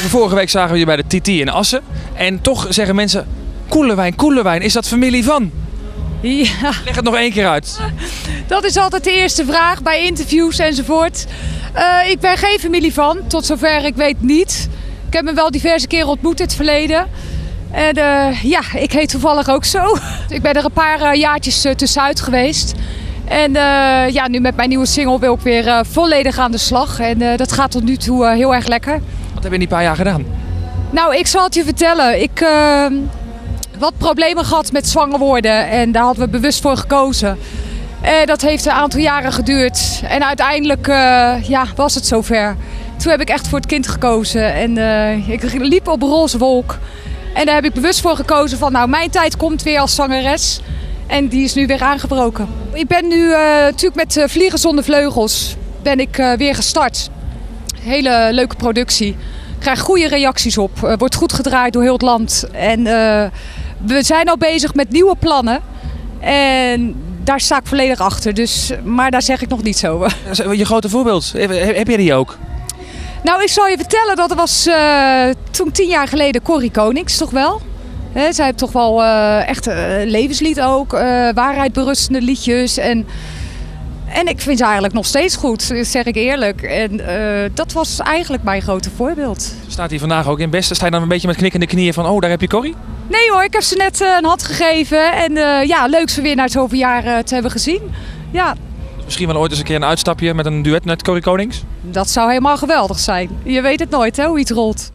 Vorige week zagen we je bij de TT in Assen. En toch zeggen mensen, Koelerwijn, is dat familie van? Ja, Leg het nog één keer uit. dat is altijd de eerste vraag bij interviews enzovoort. Ik ben geen familie van, tot zover ik weet niet. Ik heb me wel diverse keren ontmoet in het verleden. En ja, ik heet toevallig ook zo. Ik ben er een paar jaartjes tussenuit geweest. En ja, nu met mijn nieuwe single wil ik weer volledig aan de slag. En dat gaat tot nu toe heel erg lekker. Wat heb je in die paar jaar gedaan? Nou, ik zal het je vertellen. Ik wat problemen gehad met zwanger worden. En daar hadden we bewust voor gekozen. Dat heeft een aantal jaren geduurd. En uiteindelijk ja, was het zover. Toen heb ik echt voor het kind gekozen. En ik liep op een roze wolk. En daar heb ik bewust voor gekozen van, nou, mijn tijd komt weer als zangeres. En die is nu weer aangebroken. Ik ben nu natuurlijk met Vliegen zonder vleugels ben ik weer gestart. Hele leuke productie. Ik krijg goede reacties op. Wordt goed gedraaid door heel het land. En we zijn al bezig met nieuwe plannen. En daar sta ik volledig achter. Dus, maar daar zeg ik nog niet zo. Je grote voorbeeld, heb je die ook? Nou, ik zal je vertellen dat er was toen 10 jaar geleden Corrie Konings, toch wel? Zij heeft toch wel echt een levenslied ook, waarheidberustende liedjes. En ik vind ze eigenlijk nog steeds goed, zeg ik eerlijk. En dat was eigenlijk mijn grote voorbeeld. Staat hier vandaag ook in Beste. Sta je dan een beetje met knikkende knieën van, oh, daar heb je Corrie? Nee hoor, ik heb ze net een hand gegeven. En ja, leuk ze weer na zoveel jaar te hebben gezien. Ja. Misschien wel ooit eens een keer een uitstapje met een duet met Corrie Konings? Dat zou helemaal geweldig zijn. Je weet het nooit, hè, hoe iets rolt.